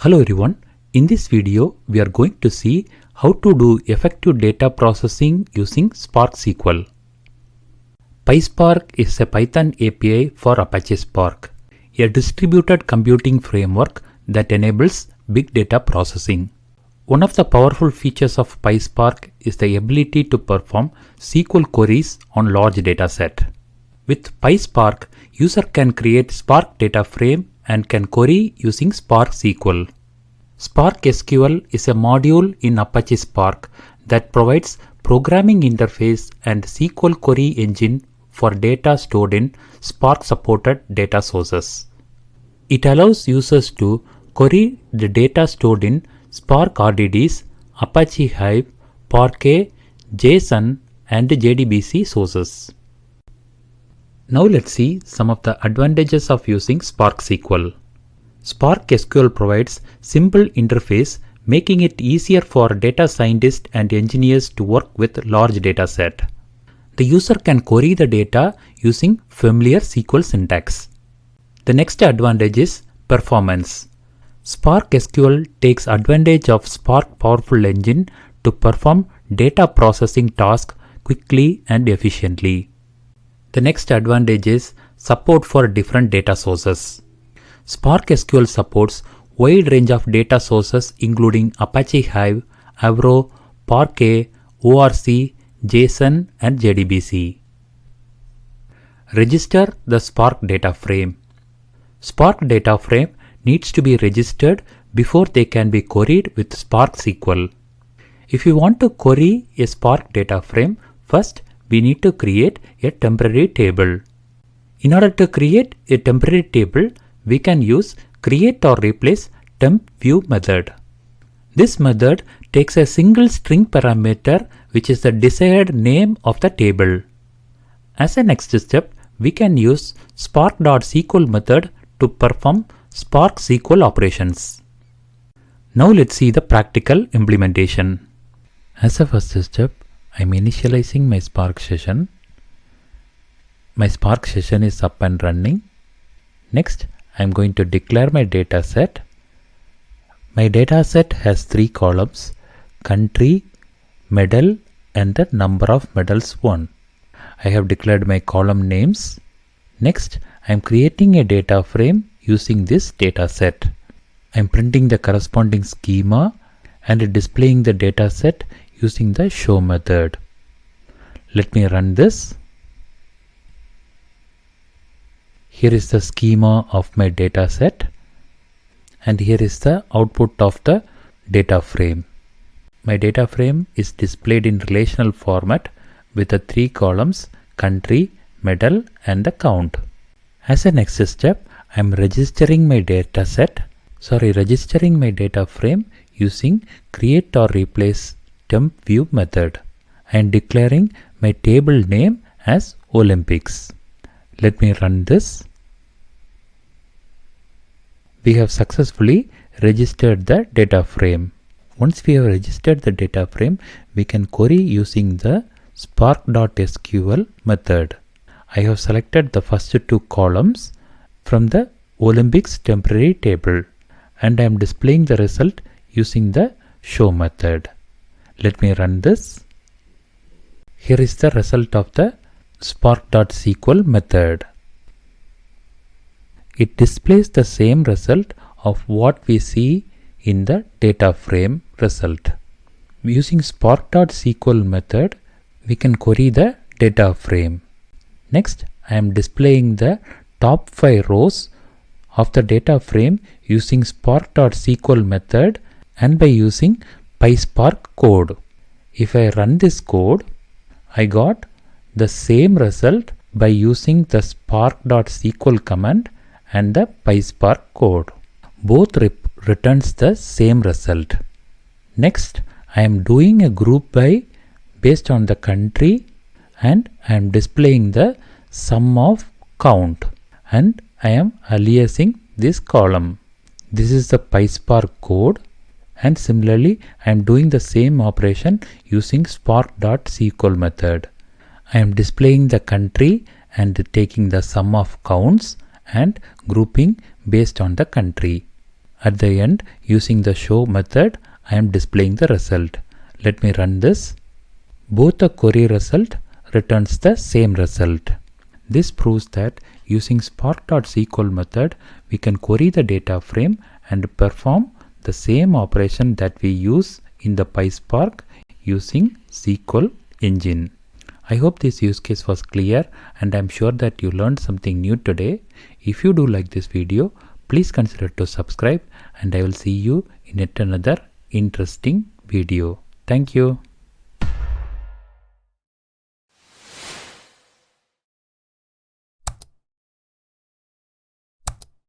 Hello everyone, in this video we are going to see how to do effective data processing using SparkSQL. PySpark is a Python API for Apache Spark, a distributed computing framework that enables big data processing. One of the powerful features of PySpark is the ability to perform SQL queries on large dataset. With PySpark, user can create Spark data frame and can query using SparkSQL. SparkSQL is a module in Apache Spark that provides programming interface and SQL query engine for data stored in Spark-supported data sources. It allows users to query the data stored in Spark RDDs, Apache Hive, Parquet, JSON, and JDBC sources. Now let's see some of the advantages of using SparkSQL. SparkSQL provides simple interface, making it easier for data scientists and engineers to work with large dataset. The user can query the data using familiar SQL syntax. The next advantage is performance. SparkSQL takes advantage of Spark powerful engine to perform data processing tasks quickly and efficiently. The next advantage is support for different data sources. SparkSQL supports wide range of data sources including Apache Hive, Avro, Parquet, ORC, JSON, and JDBC. Register the Spark data frame. Spark data frame needs to be registered before they can be queried with SparkSQL. If you want to query a Spark data frame, first we need to create a temporary table. In order to create a temporary table, we can use create or replace temp view method. This method takes a single string parameter which is the desired name of the table. As a next step, we can use spark.sql method to perform SparkSQL operations. Now let's see the practical implementation. As a first step, I'm initializing my Spark session. My Spark session is up and running. Next, I'm going to declare my data set. My data set has 3 columns: country, medal, and the number of medals won. I have declared my column names. Next, I'm creating a data frame using this data set. I'm printing the corresponding schema and displaying the data set using the show method. Let me run this. Here is the schema of my data set, and here is the output of the data frame. My data frame is displayed in relational format with the 3 columns: country, medal, and the count. As a next step, I am registering my data frame using create or replace temp view method. I am declaring my table name as Olympics. Let me run this. We have successfully registered the data frame. Once we have registered the data frame, we can query using the spark.sql method. I have selected the first 2 columns from the Olympics temporary table, and I am displaying the result using the show method. Let me run this. Here is the result of the spark.sql method. It displays the same result of what we see in the data frame result. Using spark.sql method, we can query the data frame. Next, I am displaying the top 5 rows of the data frame using spark.sql method and by using PySpark code. If I run this code, I got the same result by using the spark.sql command and the PySpark code. Both returns the same result. Next, I am doing a group by based on the country, and I am displaying the sum of count, and I am aliasing this column. This is the PySpark code, and similarly I am doing the same operation using spark.sql method. I am displaying the country and taking the sum of counts and grouping based on the country. At the end, using the show method, I am displaying the result. Let me run this. Both the query result returns the same result. This proves that using spark.sql method, we can query the data frame and perform the same operation that we use in the PySpark using SQL engine. I hope this use case was clear, and I am sure that you learned something new today. If you do like this video, please consider to subscribe, and I will see you in yet another interesting video. Thank you.